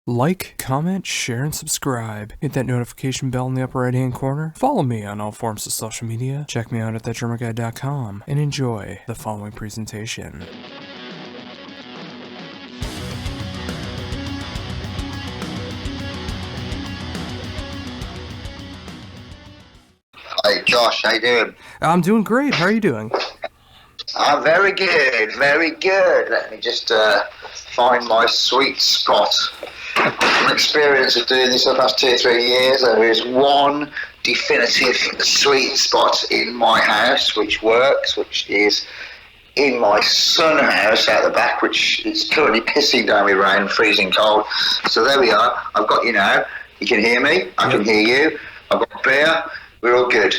Like, comment, share, and subscribe. Hit that notification bell in the upper right-hand corner. Follow me on all forms of social media. Check me out at thatdrummerguy.com and enjoy the following presentation. Hey Josh, how you doing? I'm doing great. How are you doing? I'm very good, very good. Let me just find my sweet spot. From experience of doing this for the past 2 or 3 years, there is one definitive sweet spot in my house which works, which is in my son house out the back, which is currently pissing down with rain, freezing cold. So there we are. I've got you now. You can hear me. I can hear you. I've got beer. We're all good.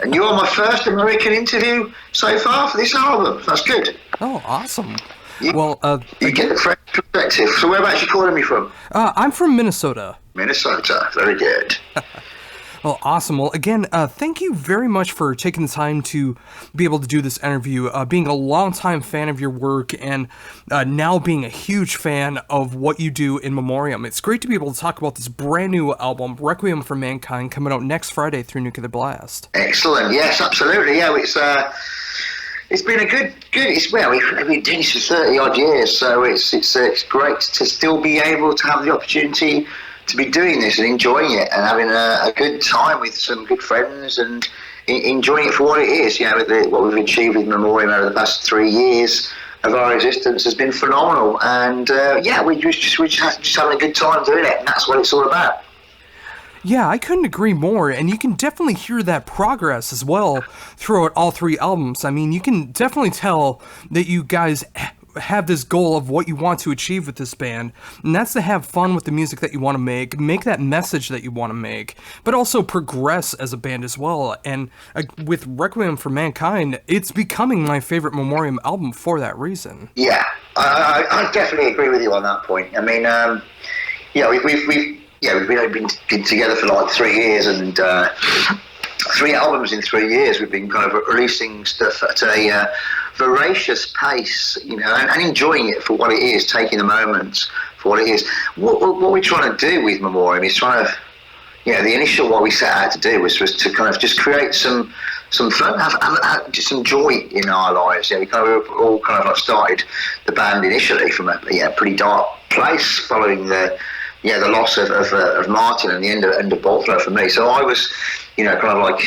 And you're my first American interview so far for this album. That's good. Oh, awesome. You get the fresh perspective. So whereabouts you calling me from? I'm from Minnesota. Minnesota. Very good. Well, awesome. Well, again, thank you very much for taking the time to be able to do this interview, being a longtime fan of your work and now being a huge fan of what you do in Memoriam. It's great to be able to talk about this brand new album, Requiem for Mankind, coming out next Friday through Nuclear Blast. Excellent. Yes, absolutely. Yeah, it's been a good. Well, we've been doing this for 30 odd years, so it's great to still be able to have the opportunity to be doing this and enjoying it and having a good time with some good friends and enjoying it for what it is. You know, what we've achieved with Memoriam over the past 3 years of our existence has been phenomenal. And we're just having a good time doing it, and that's what it's all about. Yeah, I couldn't agree more, and you can definitely hear that progress as well throughout all 3 albums. I mean, you can definitely tell that you guys have this goal of what you want to achieve with this band, and that's to have fun with the music that you want to make that message that you want to make, but also progress as a band as well. And with Requiem for Mankind, it's becoming my favorite Memoriam album for that reason. Yeah, I definitely agree with you on that point. I mean, we've been together for like 3 years, and 3 albums in 3 years. We've been kind of releasing stuff at a voracious pace, you know, and enjoying it for what it is, taking the moments for what it is. What we're trying to do with Memoriam is trying to, you know, the initial what we set out to do was to kind of just create some fun, have just some joy in our lives. Yeah, we all kind of like started the band initially from a pretty dark place following the loss of Martin and the end of Boltflow for me. So I was, you know, kind of like,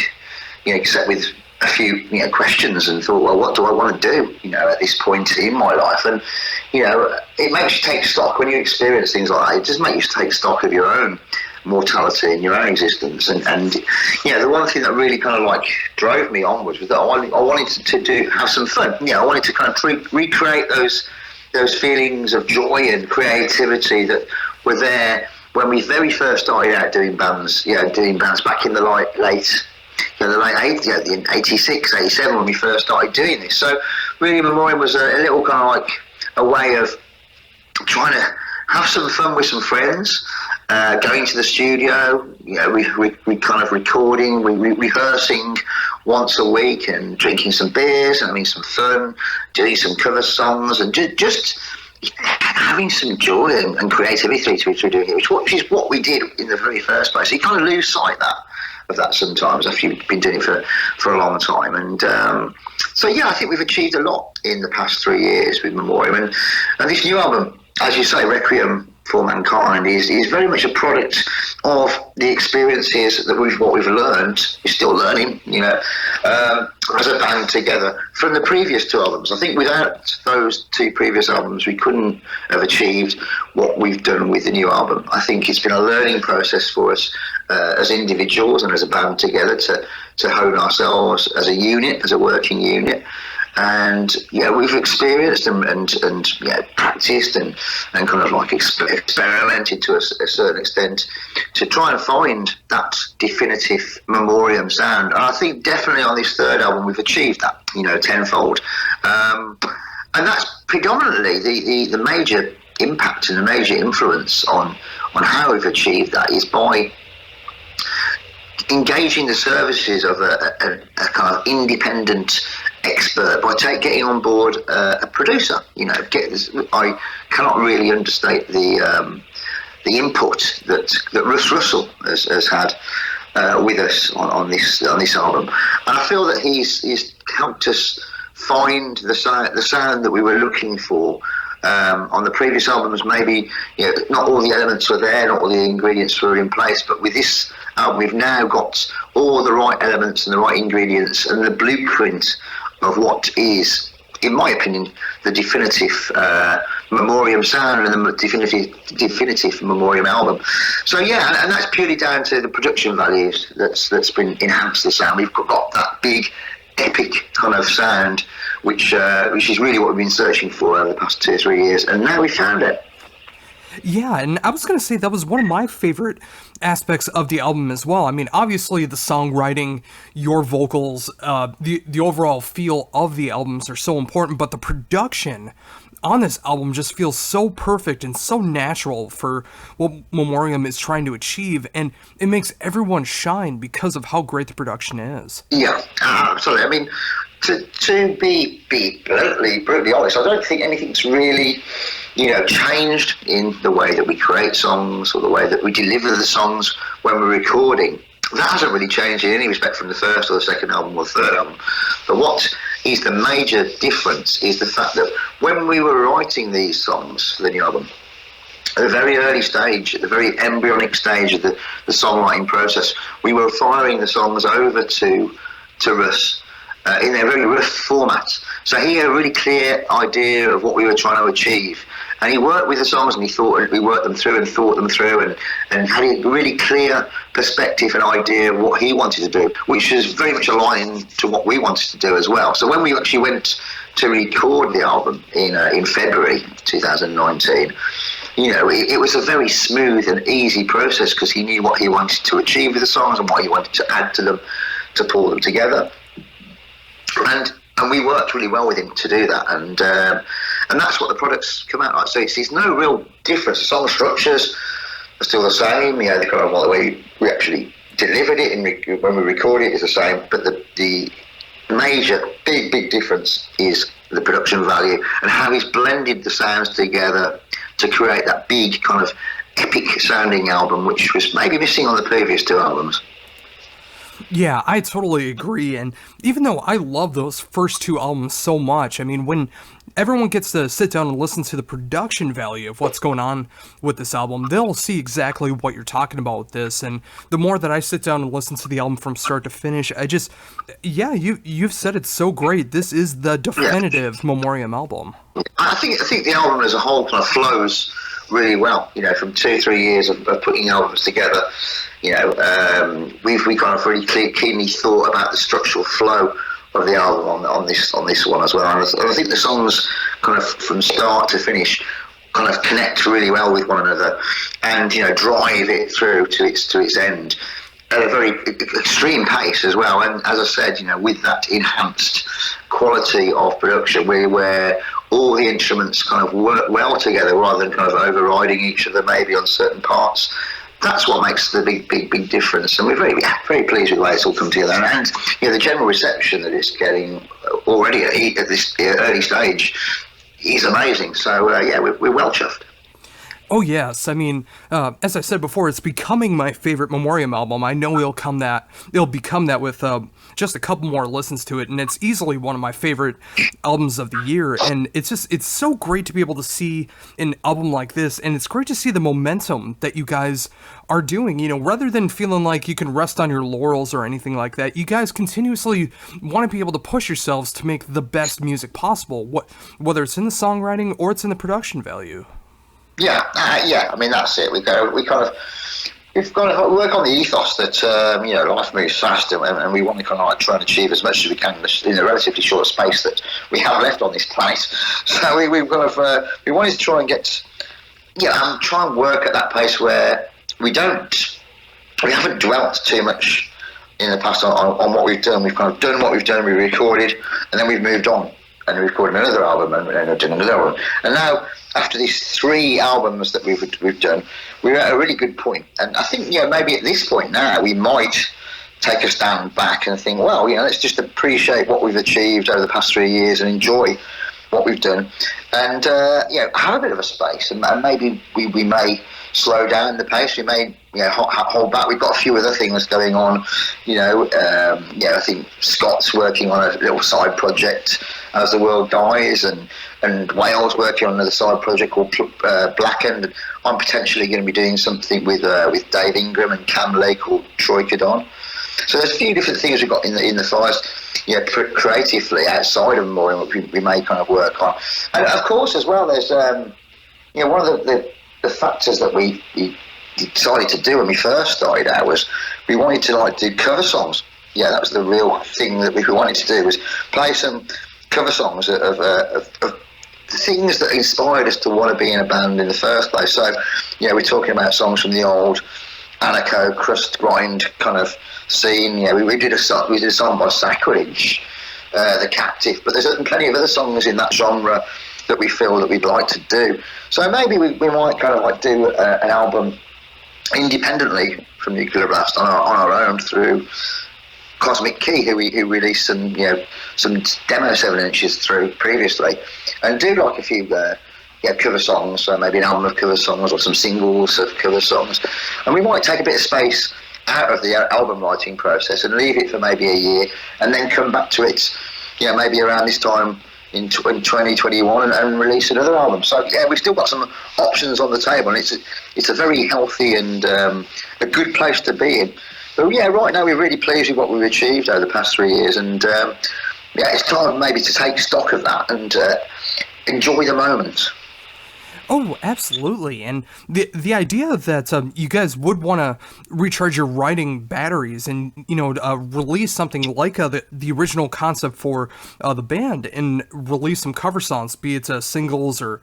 you know, set with a few, you know, questions and thought, well, what do I want to do, you know, at this point in my life? And, you know, it makes you take stock when you experience things like that. It just makes you take stock of your own mortality and your own existence. And you know, the one thing that really kind of like drove me onwards was that I wanted to have some fun. You know, I wanted to kind of recreate those feelings of joy and creativity that were there when we very first started out doing bands back in the late 80s, in 86, 87 when we first started doing this. So really Memoriam was a little kind of like a way of trying to have some fun with some friends, going to the studio, you know, we kind of recording, rehearsing once a week and drinking some beers and having some fun, doing some cover songs and just having some joy and creativity to doing it, which is what we did in the very first place. You kind of lose sight of that sometimes after you've been doing it for a long time. And so yeah, I think we've achieved a lot in the past 3 years with Memoriam. And this new album, as you say, Requiem for Mankind, is very much a product of the experiences that what we've learned, we're still learning, you know, as a band together from the previous 2 albums. I think without those 2 previous albums, we couldn't have achieved what we've done with the new album. I think it's been a learning process for us as individuals and as a band together to hone ourselves as a unit, as a working unit. And yeah, we've experienced and practiced and kind of like experimented to a certain extent to try and find that definitive Memoriam sound. And I think definitely on this 3rd album we've achieved that, you know, tenfold. And that's predominantly the major impact and the major influence on how we've achieved that is by engaging the services of a kind of independent expert by getting on board a producer. You know, I cannot really understate the the input that Russ Russell has had with us on this album. And I feel that he's helped us find the sound that we were looking for. On the previous albums, maybe not all the elements were there, not all the ingredients were in place, but with this album, we've now got all the right elements and the right ingredients and the blueprint of what is, in my opinion, the definitive Memoriam sound and the definitive Memoriam album. So yeah, and that's purely down to the production values that's been enhanced the sound. We've got that big, epic kind of sound, which is really what we've been searching for over the past 2 or 3 years, and now we found it. Yeah, and I was going to say that was one of my favorite aspects of the album as well. I mean, obviously the songwriting, your vocals, the overall feel of the albums are so important, but the production on this album just feels so perfect and so natural for what Memoriam is trying to achieve, and it makes everyone shine because of how great the production is. Yeah, absolutely. I mean, to be brutally honest, I don't think anything's really changed in the way that we create songs or the way that we deliver the songs when we're recording. That hasn't really changed in any respect from the first or the second album or the third album. But what is the major difference is the fact that when we were writing these songs for the new album, at the very early stage, at the very embryonic stage of the songwriting process, we were firing the songs over to Russ in their very rough format. So he had a really clear idea of what we were trying to achieve. And he worked with the songs, and we worked them through and thought them through, and had a really clear perspective and idea of what he wanted to do, which is very much aligned to what we wanted to do as well. So when we actually went to record the album in February 2019, it was a very smooth and easy process because he knew what he wanted to achieve with the songs and what he wanted to add to them to pull them together. And we worked really well with him to do that, and that's what the products come out like. So there's no real difference. The song structures are still the same. The kind of the way we actually delivered it and when we recorded it is the same. But the major big difference is the production value and how he's blended the sounds together to create that big kind of epic sounding album, which was maybe missing on the previous 2 albums. Yeah, I totally agree, and even though I love those first 2 albums so much, I mean, when everyone gets to sit down and listen to the production value of what's going on with this album, they'll see exactly what you're talking about with this, and the more that I sit down and listen to the album from start to finish, you've said it so great. This is the definitive Memoriam album. I think the album as a whole kind of flows really well, from 2-3 years of putting albums together. We kind of really keenly thought about the structural flow of the album on this one as well. And I think the songs kind of from start to finish kind of connect really well with one another, and drive it through to its end at a very extreme pace as well. And as I said, with that enhanced quality of production, where all the instruments kind of work well together rather than kind of overriding each other maybe on certain parts. That's what makes the big difference, and we're very pleased with the way it's all come together. And the general reception that it's getting already at this early stage is amazing. So we're well chuffed. Oh yes, I mean, as I said before, it's becoming my favorite Memoriam album. I know it'll become that with just a couple more listens to it, and it's easily one of my favorite albums of the year. And it's so great to be able to see an album like this, and it's great to see the momentum that you guys are doing. Rather than feeling like you can rest on your laurels or anything like that, you guys continuously want to be able to push yourselves to make the best music possible, whether it's in the songwriting or it's in the production value. Yeah. I mean, that's it. We've got to work on the ethos that life moves fast, and we want to kind of try and achieve as much as we can in a relatively short space that we have left on this planet. So we wanted to try and try and work at that pace where we haven't dwelt too much in the past on what we've done. We've kind of done what we've done. We recorded, and then we've moved on and recorded another album, and then done another album, and now, after these 3 albums that we've done, we're at a really good point. And I think, maybe at this point now, we might take a stand back and think, well, let's just appreciate what we've achieved over the past 3 years and enjoy what we've done, and have a bit of a space, and maybe we may slow down the pace. We may hold back. We've got a few other things going on. I think Scott's working on a little side project as the world dies, and Wales working on another side project called Blackened. I'm potentially going to be doing something with Dave Ingram and Cam Lee called Troikadon. So there's a few different things we've got in the fires, creatively outside of Memoriam, which we may kind of work on. And of course, as well, there's one of the factors that we decided to do when we first started out was we wanted to do cover songs. Yeah, that was the real thing that we wanted to do, was play some cover songs of things that inspired us to want to be in a band in the first place. So, we're talking about songs from the old anarcho crust grind kind of scene. We did a song by Sacrilege, The Captive, but there's plenty of other songs in that genre that we feel that we'd like to do. So maybe we might kind of do an album independently from Nuclear Blast on our own through Cosmic Key, who released some demo 7-inches through previously, and do a few cover songs, maybe an album of cover songs or some singles of cover songs, and we might take a bit of space out of the album writing process and leave it for maybe a year, and then come back to it, maybe around this time in 2021 and release another album. So we've still got some options on the table, and it's a very healthy and a good place to be in. But right now we're really pleased with what we've achieved over the past 3 years, and it's time maybe to take stock of that and enjoy the moment. Oh, absolutely. And the idea that you guys would want to recharge your writing batteries and, release something like the original concept for the band and release some cover songs, be it singles or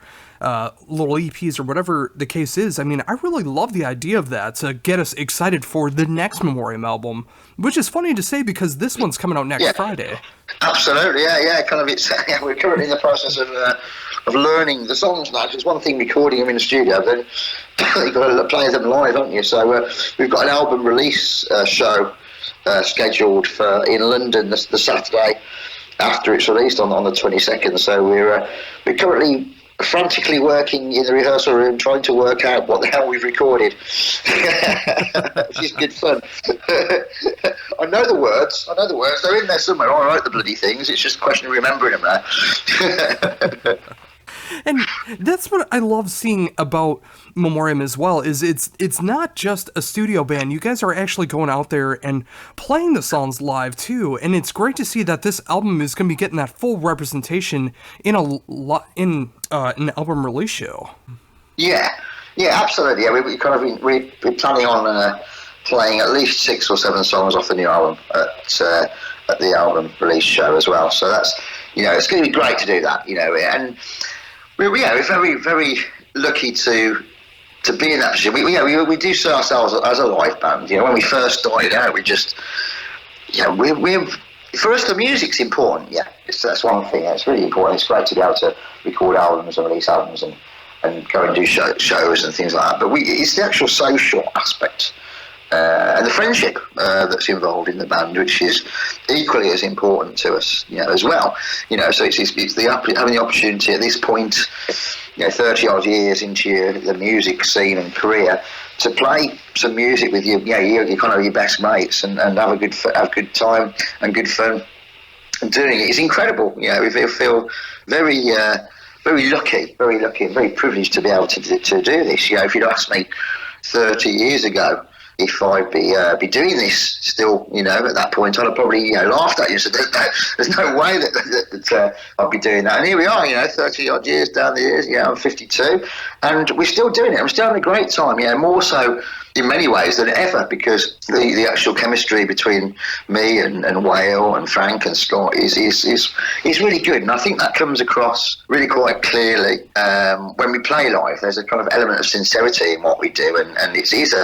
little EPs or whatever the case is. I mean, I really love the idea of that to get us excited for the next Memoriam album, which is funny to say because this one's coming out next Friday. Absolutely, yeah. We're currently in the process of learning the songs now. It's one thing recording them in the studio, then you've got to play them live, haven't you? So we've got an album release show scheduled in London the Saturday after it's released on the 22nd. So we're currently frantically working in the rehearsal room trying to work out what the hell we've recorded, which is good fun. I know the words, they're in there somewhere. I wrote the bloody things, it's just a question of remembering them now. And that's what I love seeing about Memoriam as well, is it's not just a studio band. You guys are actually going out there and playing the songs live too, and it's great to see that this album is going to be getting that full representation in an album release show. Yeah, absolutely. Yeah, we're planning on playing at least 6 or 7 songs off the new album at the album release show as well. So that's it's going to be great to do that. And we're very, very lucky to be in that position. We do see ourselves as a live band. When we first started out, we just, we're for us the music's important. Yeah, that's one thing. It's really important. It's great to be able to record albums and release albums and go and do shows and things like that. But it's the actual social aspect and the friendship that's involved in the band, which is equally as important to us, as well. So it's having the opportunity at this point, 30 odd years into the music scene and career, to play some music with your kind of your best mates and have a good time and good fun doing it. It's incredible. We feel very very lucky and very privileged to be able to do this. If you'd asked me 30 years ago if I'd be doing this still, at that point, I'd have probably laughed at you. So there's no way that I'd be doing that. And here we are, 30 odd years down the years. I'm 52, and we're still doing it. I'm still having a great time. More so in many ways than ever, because the actual chemistry between me and Whale and Frank and Scott is really good, and I think that comes across really quite clearly when we play live. There's a kind of element of sincerity in what we do, and it is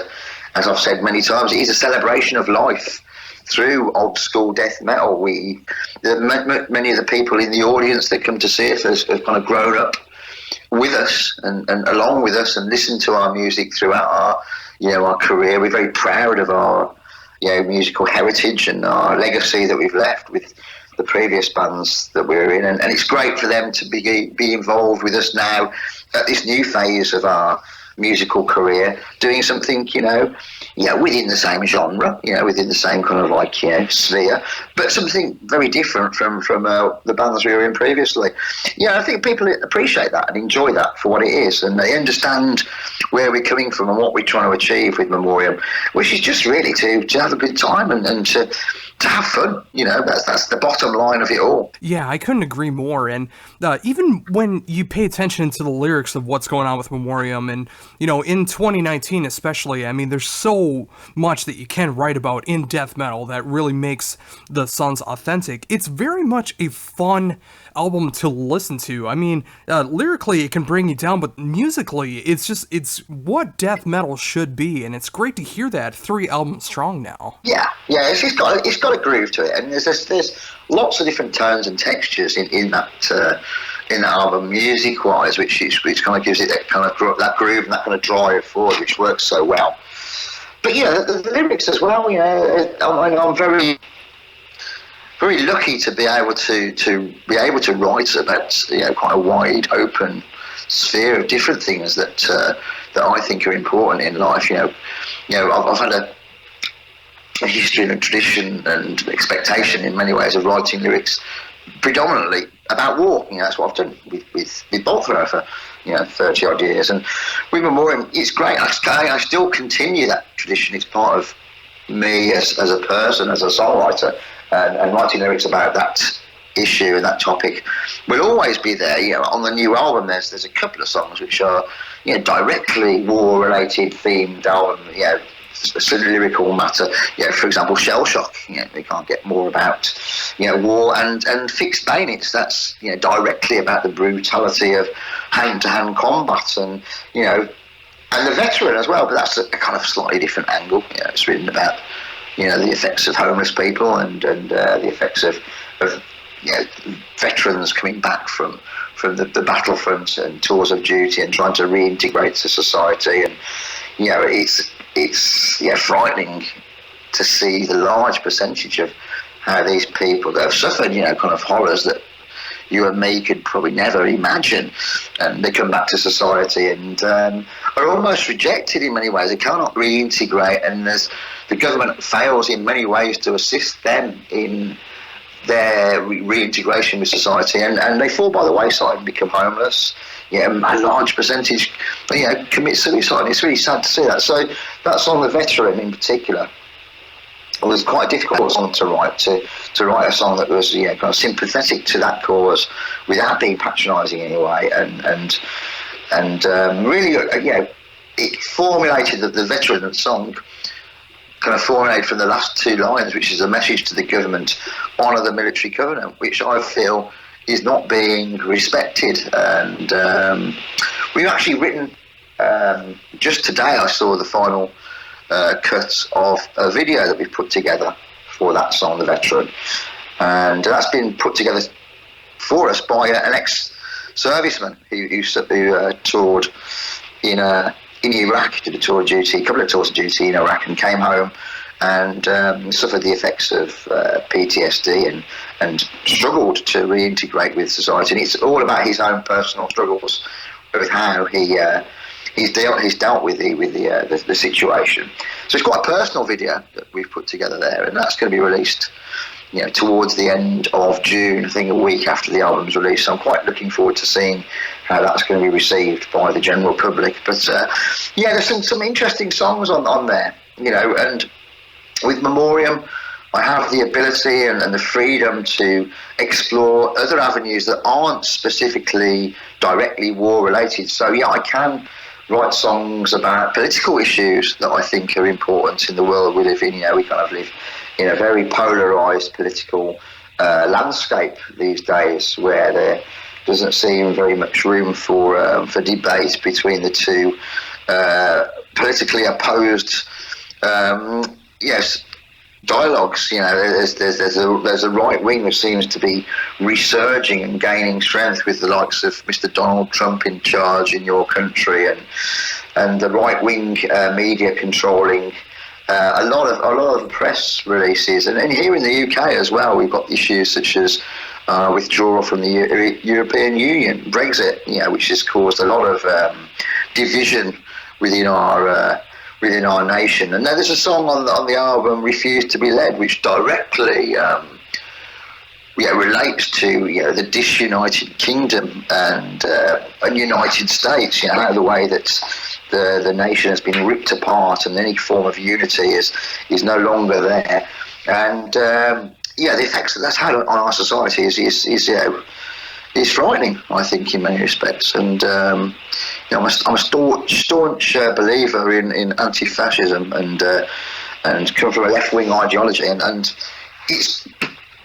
as I've said many times, it is a celebration of life through old school death metal. Many of the people in the audience that come to see us have kind of grown up with us and along with us and listened to our music throughout our career. We're very proud of our musical heritage and our legacy that we've left with the previous bands that we're in, and it's great for them to be involved with us now at this new phase of our musical career, doing something, within the same genre, within the same kind of like, sphere, but something very different from the bands we were in previously. I think people appreciate that and enjoy that for what it is, and they understand where we're coming from and what we're trying to achieve with Memoriam, which is just really to have a good time and to have fun. That's the bottom line of it all. Yeah, I couldn't agree more. And even when you pay attention to the lyrics of what's going on with Memoriam, and in 2019 especially, I mean, there's so much that you can write about in death metal that really makes the songs authentic. It's very much a fun album to listen to. I mean, lyrically it can bring you down, but musically it's what death metal should be, and it's great to hear that 3 albums strong now. Yeah, it's got a groove to it, and there's lots of different tones and textures in that album, music wise, which kind of gives it that kind of that groove and that kind of drive forward, which works so well. But the lyrics as well. I'm very, very lucky to be able to write about quite a wide open sphere of different things that I think are important in life. I've had a history and a tradition and expectation in many ways of writing lyrics predominantly about war. That's what I've done with Bolthrow for 30 odd years, and with Memoriam it's great. I still continue that tradition. It's part of me as a person, as a songwriter, and writing lyrics about that issue and that topic will always be there. On the new album there's a couple of songs which are directly war related themed album, lyrical matter. For example, Shell Shock. We can't get more about war, and Fixed Bayonets. That's directly about the brutality of hand-to-hand combat, and and The Veteran as well. But that's a kind of slightly different angle. It's written about the effects of homeless people and the effects of veterans coming back from the battlefront and tours of duty and trying to reintegrate to society. And it's frightening to see the large percentage of how these people that have suffered kind of horrors that you and me could probably never imagine, and they come back to society and are almost rejected in many ways. They cannot reintegrate, and the government fails in many ways to assist them in their reintegration with society, and they fall by the wayside and become homeless. A large percentage commit suicide, and it's really sad to see that. So that song, The Veteran in particular, was quite a difficult song to write. To write a song that was kind of sympathetic to that cause without being patronising in any way, and really it formulated the Veteran song. Kind of formulated from the last 2 lines, which is a message to the government: honour the military covenant, which I feel is not being respected. And we've actually written, just today I saw the final cut of a video that we've put together for that song, The Veteran, and that's been put together for us by an ex-serviceman who toured in Iraq, did a tour of duty, a couple of tours of duty in Iraq, and came home and suffered the effects of PTSD and struggled to reintegrate with society. And it's all about his own personal struggles with how he's dealt with the situation. So it's quite a personal video that we've put together there, and that's going to be released towards the end of June, I think a week after the album's release. So I'm quite looking forward to seeing how that's going to be received by the general public. But there's some interesting songs on there, and with Memoriam I have the ability and the freedom to explore other avenues that aren't specifically directly war related. So I can write songs about political issues that I think are important in the world we live in. We kind of live in a very polarised political landscape these days, where there doesn't seem very much room for debate between the two politically opposed dialogues. There's a right wing that seems to be resurging and gaining strength with the likes of Mr. Donald Trump in charge in your country, and the right wing media controlling a lot of press releases, and here in the UK as well, we've got issues such as withdrawal from the European Union, Brexit, which has caused a lot of division within our nation. And there's a song on the album "Refuse to Be Led," which directly relates to the disunited kingdom and United States. The way that the nation has been ripped apart and any form of unity is no longer there. And the effects that that's had on our society is frightening, I think, in many respects. And I'm a staunch believer in anti-fascism and come from a left-wing ideology, and it's.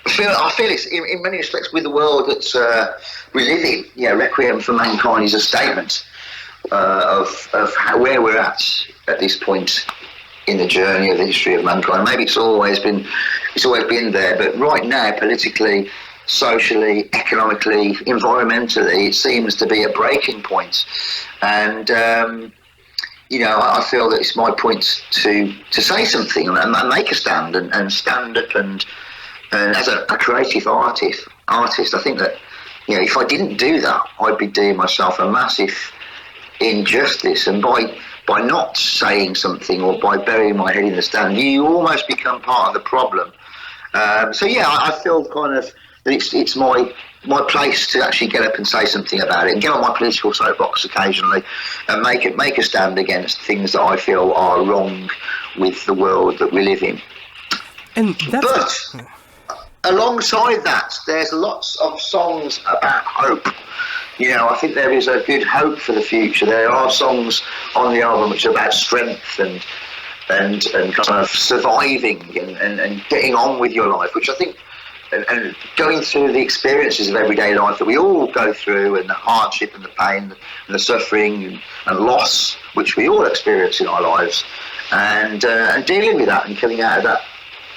I feel it's in many respects with the world that we live in. Requiem for Mankind is a statement of where we're at this point in the journey of the history of mankind. Maybe it's always been there, but right now, politically, socially, economically, environmentally, it seems to be a breaking point. And I feel that it's my point to say something and make a stand and stand up and as a creative artist, I think that if I didn't do that, I'd be doing myself a massive injustice. And by not saying something or by burying my head in the sand, you almost become part of the problem. I feel kind of that it's my place to actually get up and say something about it and get on my political soapbox occasionally and make a stand against things that I feel are wrong with the world that we live in. And but alongside that, there's lots of songs about hope. I think there is a good hope for the future. There are songs on the album which are about strength and kind of surviving and getting on with your life, which I think, and going through the experiences of everyday life that we all go through, and the hardship and the pain and the suffering and loss which we all experience in our lives, and dealing with that and coming out of that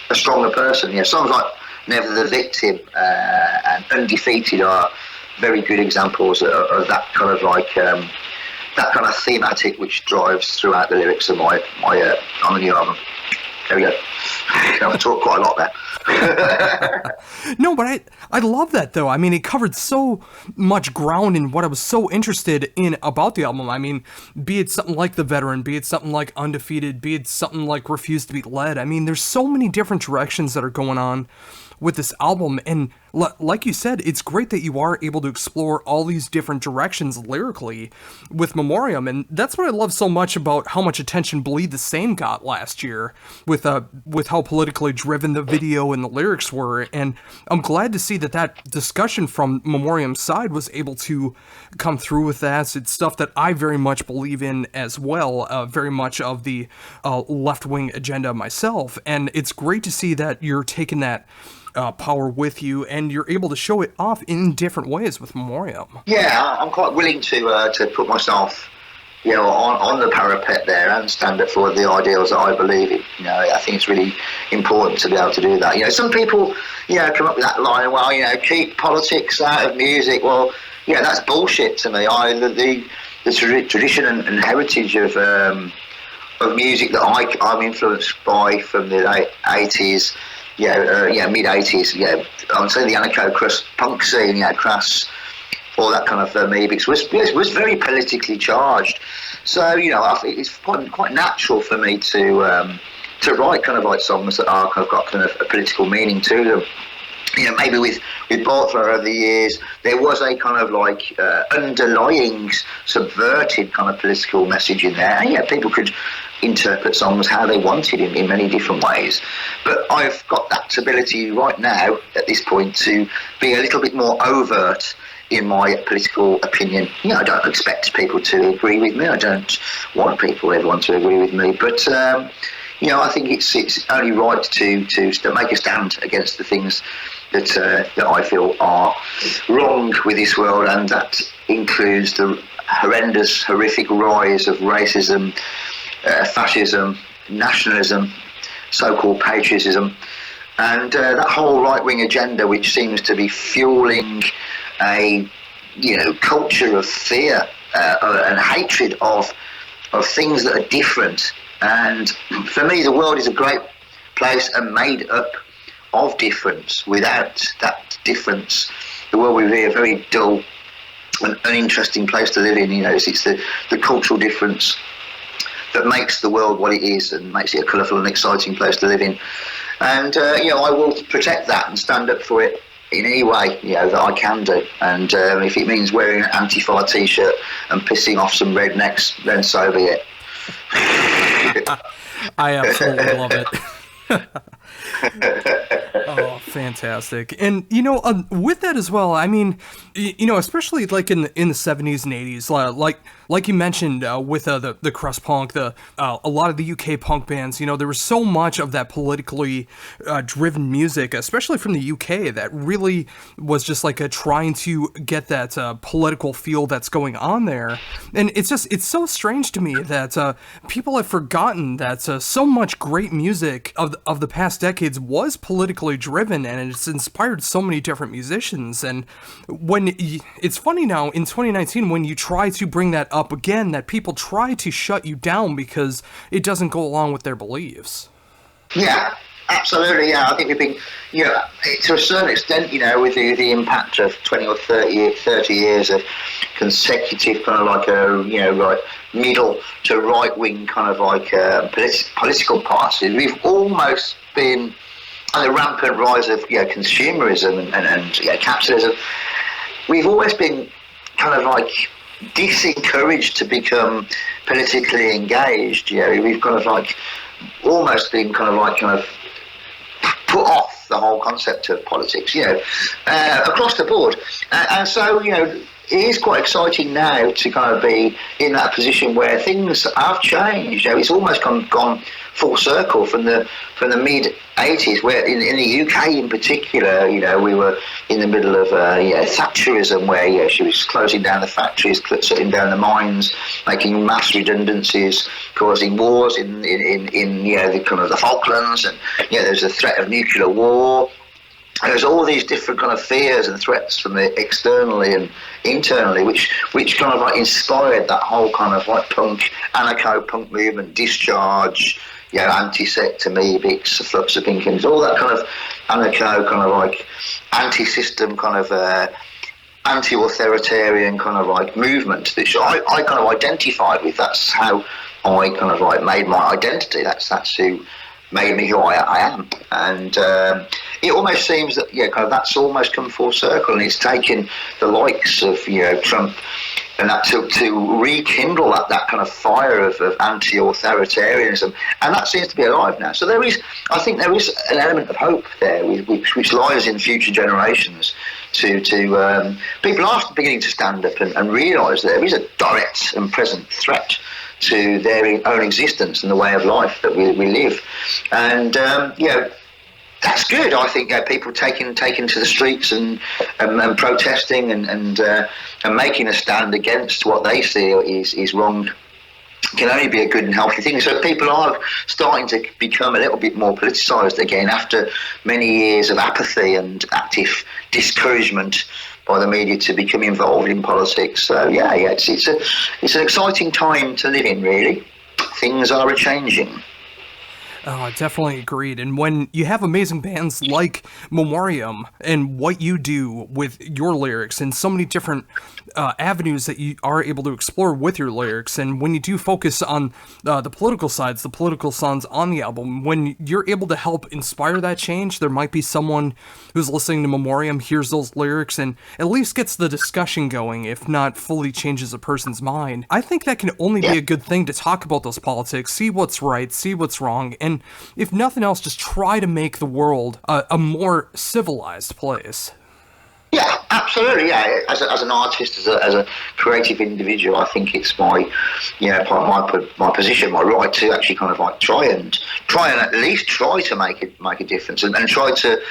a stronger person. Songs like Never the Victim and Undefeated are very good examples of that kind of that kind of thematic which drives throughout the lyrics of my on the new album. There we go. I've talked quite a lot there. No, but I love that, though. I mean, it covered so much ground in what I was so interested in about the album. I mean, be it something like The Veteran, be it something like Undefeated, be it something like Refuse to Be Led. I mean, there's so many different directions that are going on with this album, and like you said, it's great that you are able to explore all these different directions lyrically with Memoriam, and that's what I love so much about how much attention Bleed the Same got last year with how politically driven the video and the lyrics were. And I'm glad to see that discussion from Memoriam's side was able to come through with that. It's stuff that I very much believe in as well, very much of the left-wing agenda myself, and it's great to see that you're taking that power with you, and you're able to show it off in different ways with Memoriam. Yeah, I'm quite willing to put myself, on the parapet there and stand up for the ideals that I believe in. I think it's really important to be able to do that. Some people, come up with that line, well, keep politics out of music. Well, that's bullshit to me. The tradition and heritage of music that I'm influenced by from the late 80s. Mid 80s. I'm saying the anarcho-crust punk scene, crass, all that kind of amoebics was very politically charged. So I think it's quite natural for me to write kind of like songs that are kind of got kind of a political meaning to them. Maybe with Bartler over the years, there was a kind of like underlying subverted kind of political message in there. And people could interpret songs how they wanted in many different ways. But I've got that ability right now, at this point, to be a little bit more overt in my political opinion. I don't expect people to agree with me. I don't want everyone to agree with me. But I think it's only right to make a stand against the things that I feel are wrong with this world, and that includes the horrific rise of racism, fascism, nationalism, so-called patriotism, and that whole right-wing agenda, which seems to be fueling a culture of fear and hatred of things that are different, And for me, the world is a great place and made up of difference. Without that difference, the world would be a very dull and uninteresting place to live in. You know, it's the cultural difference that makes the world what it is and makes it a colourful and exciting place to live in. And you know, I will protect that and stand up for it in any way, you know, that I can do. And if it means wearing an Antifa t-shirt and pissing off some rednecks, then so be it. I absolutely love it. Oh, fantastic. And, you know, with that as well, I mean, you know, especially like in the 70s and 80s, like you mentioned with the crust punk, a lot of the UK punk bands, you know, there was so much of that politically driven music, especially from the UK, that really was just like trying to get that political feel that's going on there. And it's so strange to me that people have forgotten that so much great music of the past decades was politically driven, and it's inspired so many different musicians. And it's funny now in 2019 when you try to bring that up again, that people try to shut you down because it doesn't go along with their beliefs. Yeah, absolutely. Yeah, I think we've been, you know, to a certain extent, you know, with the impact of 20 or 30 years of consecutive kind of like you know, like middle to right wing kind of like political parties, we've almost been on the rampant rise of, you know, consumerism and you know, capitalism. We've always been kind of like disencouraged to become politically engaged. You know, we've kind of like almost been kind of put off the whole concept of politics, you know, across the board. And so, you know, it is quite exciting now to kind of be in that position where things have changed. You know, it's almost gone full circle from the mid 80s, where in the UK in particular, you know, we were in the middle of Thatcherism, where, you know, she was closing down the factories, shutting down the mines, making mass redundancies, causing wars in you know, the kind of the Falklands, and, you know, there's a threat of nuclear war. There's all these different kind of fears and threats from the externally and internally, which kind of like inspired that whole kind of like anarcho-punk movement, Discharge, you know, Anti-Sect, Amoebics, Flux of Pinkins, all that kind of anarcho, kind of like anti-system, kind of anti-authoritarian kind of like movement, which I kind of identified with. That's how I kind of like made my identity. That's who made me who I am. And it almost seems that, yeah, kind of that's almost come full circle, and it's taken the likes of, you know, Trump and that to rekindle that kind of fire of anti-authoritarianism, and that seems to be alive now. So I think there is an element of hope there, which lies in future generations. To people are beginning to stand up and realise that there is a direct and present threat to their own existence and the way of life that we live, and you know, that's good. I think people taking to the streets and protesting and making a stand against what they see is wrong can only be a good and healthy thing. So people are starting to become a little bit more politicized again after many years of apathy and active discouragement by the media to become involved in politics. So yeah, it's an exciting time to live in, really. Things are a-changing. Oh, definitely agreed. And when you have amazing bands like Memoriam and what you do with your lyrics and so many different avenues that you are able to explore with your lyrics, and when you do focus on the political sides, the political songs on the album, when you're able to help inspire that change, there might be someone who's listening to Memoriam, hears those lyrics, and at least gets the discussion going, if not fully changes a person's mind. I think that can only be a good thing to talk about those politics, see what's right, see what's wrong, and if nothing else, just try to make the world a more civilized place. Yeah, absolutely. Yeah, as an artist, as a creative individual, I think it's my position, my right to actually kind of like try and at least try to make a difference and try to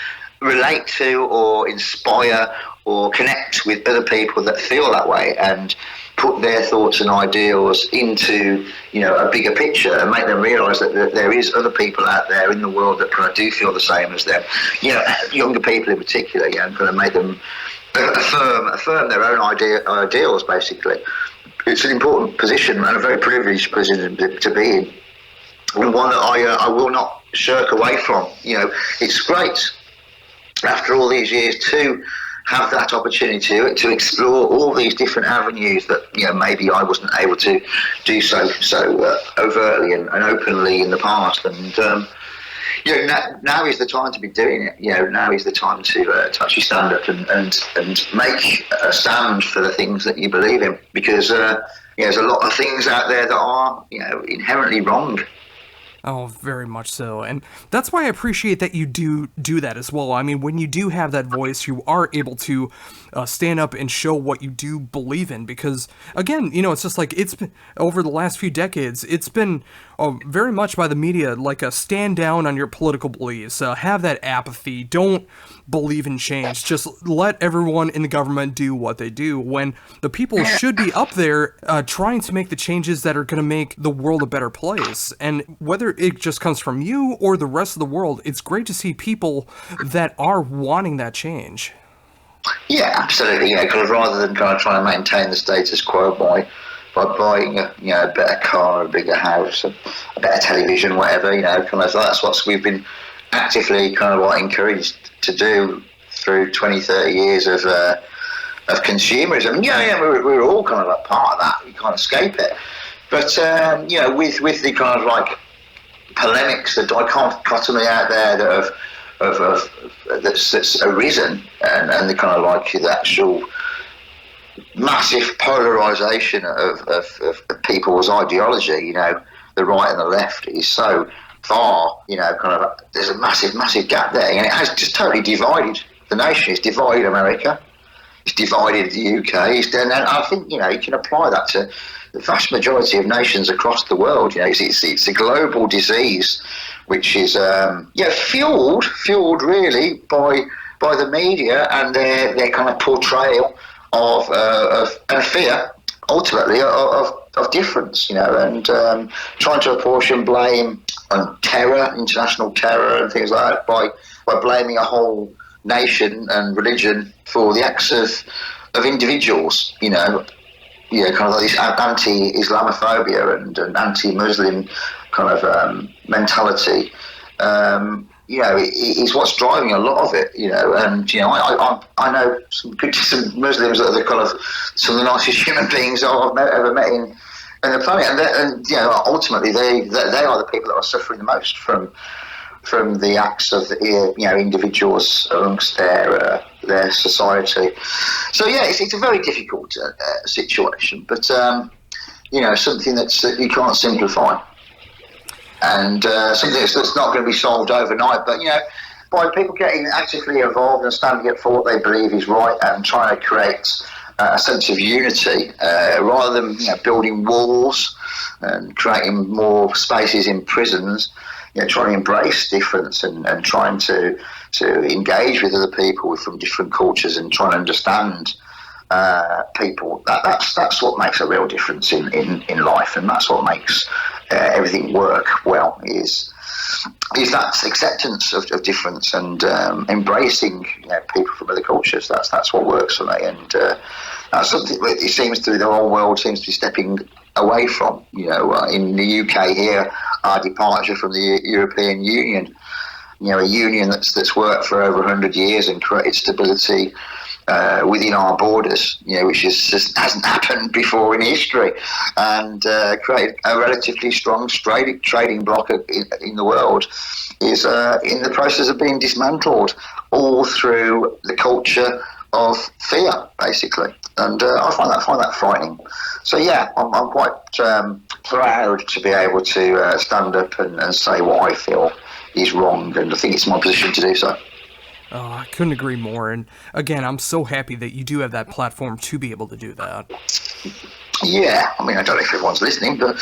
relate to or inspire or connect with other people that feel that way and put their thoughts and ideals into, you know, a bigger picture and make them realise that there is other people out there in the world that kind of do feel the same as them. You know, younger people in particular, you know, kind of make them affirm their own ideals, basically. It's an important position and a very privileged position to be in. and one that I will not shirk away from. You know, it's great after all these years to have that opportunity to explore all these different avenues that, you know, maybe I wasn't able to do so overtly and openly in the past. And you know, now is the time to be doing it. You know, now is the time to actually stand up and make a stand for the things that you believe in, because you know, there's a lot of things out there that are, you know, inherently wrong. Oh, very much so. And that's why I appreciate that you do that as well. I mean, when you do have that voice, you are able to stand up and show what you do believe in. Because, again, you know, it's just like, it's been, over the last few decades, it's been very much by the media, like a stand down on your political beliefs. Have that apathy. Don't believe in change. Just let everyone in the government do what they do, when the people should be up there trying to make the changes that are going to make the world a better place. And whether it just comes from you or the rest of the world, it's great to see people that are wanting that change. Yeah, absolutely. Yeah, because rather than kind of trying to maintain the status quo by buying a, you know, a better car, a bigger house, a better television, whatever, you know, kind of, that's what we've been actively kind of like encouraged to do through 20, 30 years of consumerism. Yeah, we're all kind of like part of that. We can't escape it. But you know, with the kind of like polemics, the dichotomy out there that that's arisen, and the kind of like the actual massive polarization of people's ideology, you know, the right and the left is so far, you know, kind of, there's a massive gap there, and it has just totally divided the nation. It's divided America, it's divided the UK, and I think, you know, you can apply that to the vast majority of nations across the world. You know, it's a global disease which is fueled really by the media and their kind of portrayal of and fear, ultimately, of difference, you know, and trying to apportion blame on terror, international terror and things like that, by blaming a whole nation and religion for the acts of individuals, you know, kind of like this anti-Islamophobia and anti-Muslim kind of mentality. You know, is what's driving a lot of it, you know, and, you know, I know some Muslims that are the kind of some of the nicest human beings I've ever met in the planet, and you know, ultimately they are the people that are suffering the most from the acts of, you know, individuals amongst their society. So yeah, it's a very difficult situation, but you know, something that you can't simplify. And something that's not going to be solved overnight, but, you know, by people getting actively involved and standing up for what they believe is right and trying to create a sense of unity, rather than, you know, building walls and creating more spaces in prisons, you know, trying to embrace difference and trying to engage with other people from different cultures and trying to understand people. That's what makes a real difference in life, and that's what makes everything work well, is that acceptance of difference and embracing, you know, people from other cultures. That's what works for me, and that's something that it seems to the whole world seems to be stepping away from. You know, in the UK here, our departure from the European Union, you know, a union that's worked for over 100 years and created stability within our borders, you know, which just hasn't happened before in history, and create a relatively strong trading bloc in the world, is in the process of being dismantled, all through the culture of fear, basically. And I find that frightening. So yeah, I'm quite proud to be able to stand up and say what I feel is wrong, and I think it's my position to do so. Oh, I couldn't agree more. And again, I'm so happy that you do have that platform to be able to do that. Yeah, I mean, I don't know if everyone's listening, but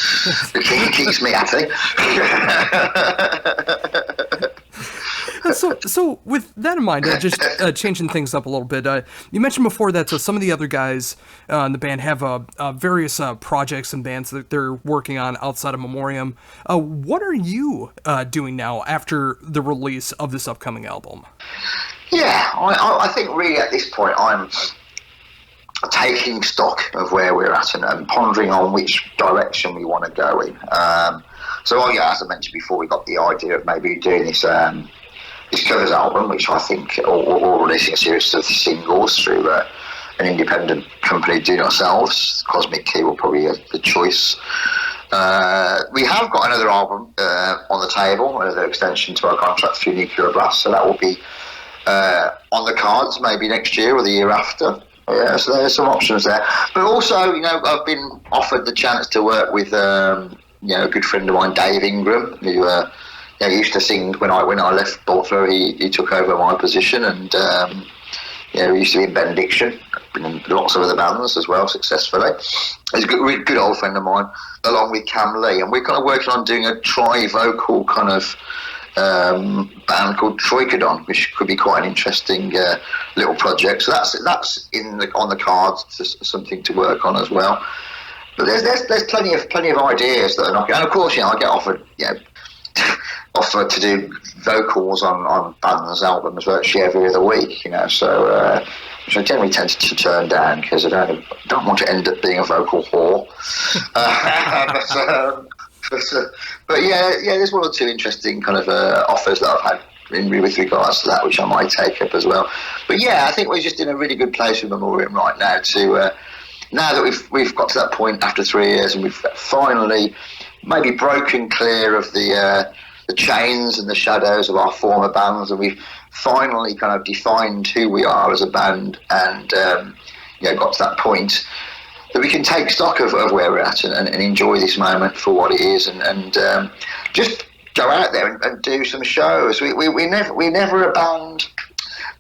it keeps me happy. So with that in mind, just changing things up a little bit, you mentioned before that some of the other guys in the band have various projects and bands that they're working on outside of Memoriam. What are you doing now after the release of this upcoming album? Yeah, I think really at this point I'm taking stock of where we're at and pondering on which direction we want to go in. So, yeah, as I mentioned before, we got the idea of maybe doing this this covers album, which I think, or releasing a series of singles through an independent company doing it ourselves. Cosmic Key will probably be the choice. We have got another album on the table, another extension to our contract through Nuclear Blast, so that will be on the cards maybe next year or the year after. Yeah, so there's some options there. But also, you know, I've been offered the chance to work with you know, a good friend of mine, Dave Ingram, who you know, used to sing when I left Baltimore. He took over my position, and you know, he used to be in Benediction, been in lots of other bands as well successfully. He's a good old friend of mine, along with Cam Lee, and we're kind of working on doing a tri-vocal kind of band called Troikadon, which could be quite an interesting little project. So that's on the cards, something to work on as well. But there's plenty of ideas that are knocking. And of course, you know, I get offered, you know, offered to do vocals on bands' albums virtually every other week, you know. So which I generally tend to turn down because I don't want to end up being a vocal whore. But yeah, there's one or two interesting kind of offers that I've had with regards to that, which I might take up as well. But yeah, I think we're just in a really good place with Memoriam right now to now that we've got to that point after 3 years, and we've finally maybe broken clear of the chains and the shadows of our former bands, and we've finally kind of defined who we are as a band, and you know, got to that point that we can take stock of where we're at and enjoy this moment for what it is, and just go out there and do some shows. We're never a band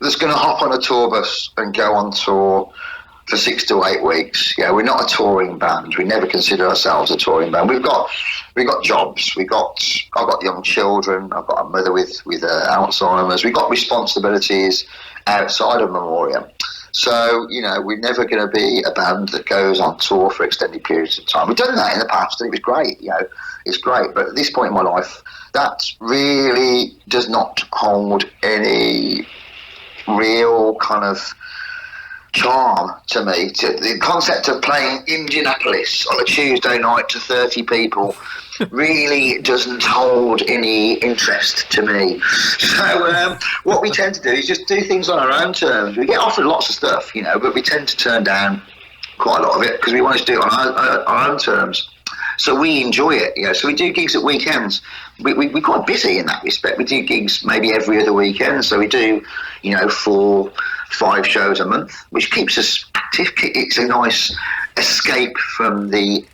that's going to hop on a tour bus and go on tour for 6 to 8 weeks. Yeah, we're not a touring band. We never consider ourselves a touring band. We've got jobs. I've got young children. I've got a mother with Alzheimer's. We've got responsibilities outside of Memoriam. So, you know, we're never going to be a band that goes on tour for extended periods of time. We've done that in the past, and it was great. You know, it's great. But at this point in my life, that really does not hold any real kind of charm to me. The concept of playing Indianapolis on a Tuesday night to 30 people really doesn't hold any interest to me. So what we tend to do is just do things on our own terms. We get offered lots of stuff, you know, but we tend to turn down quite a lot of it because we want to do it on our own terms. So we enjoy it, you know. So we do gigs at weekends. We're quite busy in that respect. We do gigs maybe every other weekend. So we do, you know, 4-5 shows a month, which keeps us active. It's a nice escape from the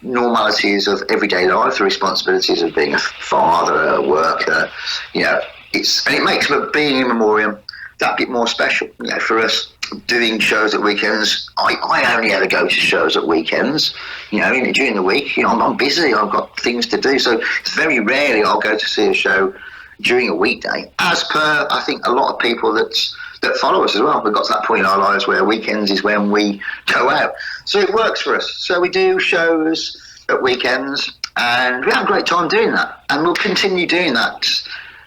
normalities of everyday life, the responsibilities of being a father, a worker, you know. It makes being in Memoriam that bit more special, you know, for us. Doing shows at weekends, I only ever go to shows at weekends. You know, during the week, you know, I'm busy. I've got things to do, so it's very rarely I'll go to see a show during a weekday. As per, I think, a lot of people that follow us as well. We've got to that point in our lives where weekends is when we go out, so it works for us. So we do shows at weekends, and we have a great time doing that, and we'll continue doing that.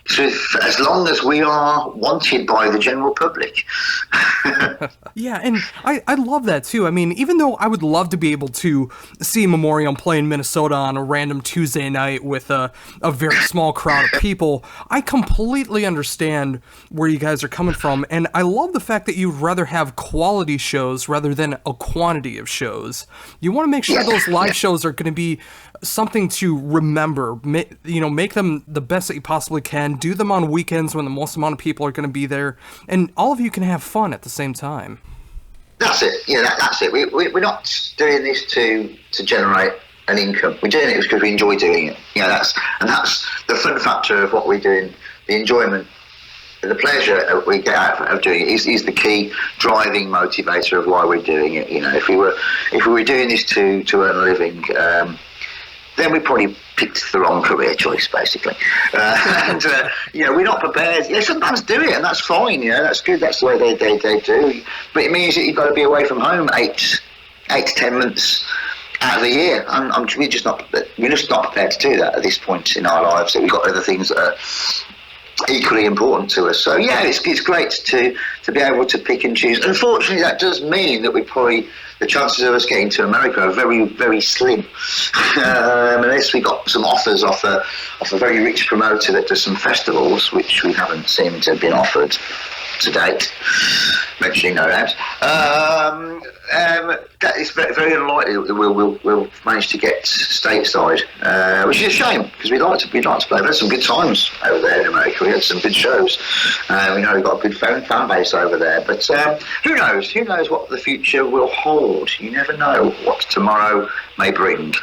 So as long as we are wanted by the general public. Yeah, and I love that too. I mean, even though I would love to be able to see Memoriam play in Minnesota on a random Tuesday night with a very small crowd of people, I completely understand where you guys are coming from, and I love the fact that you'd rather have quality shows rather than a quantity of shows. You want to make sure those live shows are going to be something to remember, you know, make them the best that you possibly can, do them on weekends when the most amount of people are going to be there, and all of you can have fun at the same time. That's it. Yeah, that's it. We're not doing this to generate an income. We're doing it because we enjoy doing it. You know, that's the fun factor of what we're doing. The enjoyment, the pleasure we get out of doing it is the key driving motivator of why we're doing it. You know, if we were doing this to earn a living, then we probably picked the wrong career choice, basically. You know, we're not prepared. Yeah, some bands do it, and that's fine. You know, that's good. That's the way they do. But it means that you've got to be away from home 8 to 10 months out of the year. We're just not prepared to do that at this point in our lives. That we've got other things that equally important to us. So yeah, it's great to be able to pick and choose. Unfortunately, that does mean that the chances of us getting to America are very, very slim, unless we got some offers off a very rich promoter that does some festivals, which we haven't seemed to have been offered to date. Mentioning no names. That is very, very unlikely that we'll manage to get stateside, which is a shame, because we'd like to play. We've had some good times over there in America. We had some good shows. We know we've got a good fan base over there. But who knows? Who knows what the future will hold? You never know what tomorrow may bring.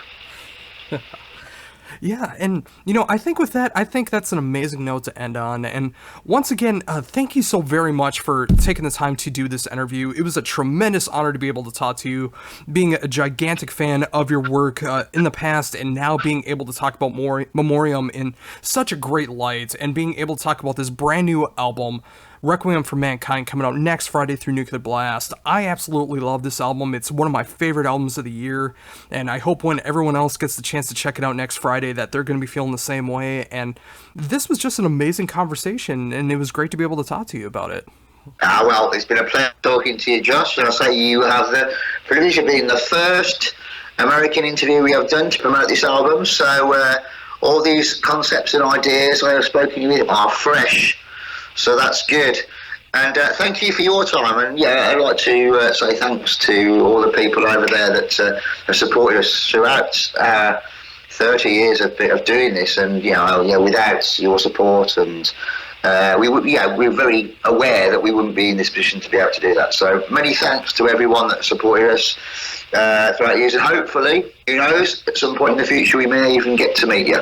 Yeah, and I think with that, I think that's an amazing note to end on. And once again, thank you so very much for taking the time to do this interview. It was a tremendous honor to be able to talk to you, being a gigantic fan of your work in the past, and now being able to talk about Memoriam in such a great light, and being able to talk about this brand new album, Requiem for Mankind, coming out next Friday through Nuclear Blast. I absolutely love this album. It's one of my favorite albums of the year, and I hope when everyone else gets the chance to check it out next Friday that they're going to be feeling the same way. And this was just an amazing conversation, and it was great to be able to talk to you about it. Well, it's been a pleasure talking to you, Josh. And I say you have the privilege of being the first American interview we have done to promote this album. So all these concepts and ideas I have spoken with are fresh. So that's good. And thank you for your time. And yeah, I'd like to say thanks to all the people over there that have supported us throughout 30 years of doing this. And without your support, and we're very aware that we wouldn't be in this position to be able to do that. So many thanks to everyone that supported us throughout the years. And hopefully, who knows, at some point in the future, we may even get to meet you.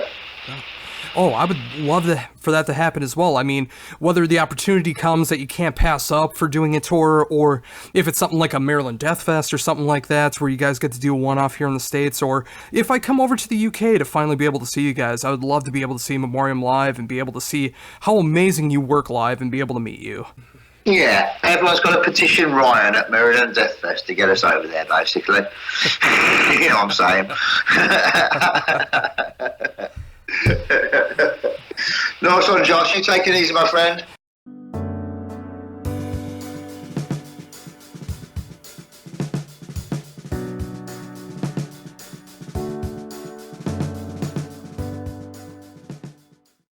Oh, I would love for that to happen as well. I mean, whether the opportunity comes that you can't pass up for doing a tour, or if it's something like a Maryland Death Fest or something like that, where you guys get to do a one-off here in the States, or if I come over to the UK to finally be able to see you guys, I would love to be able to see Memoriam live and be able to see how amazing you work live and be able to meet you. Yeah, everyone's got to petition Ryan at Maryland Death Fest to get us over there, basically. You know what I'm saying? Nice one, Josh. You take it easy, my friend.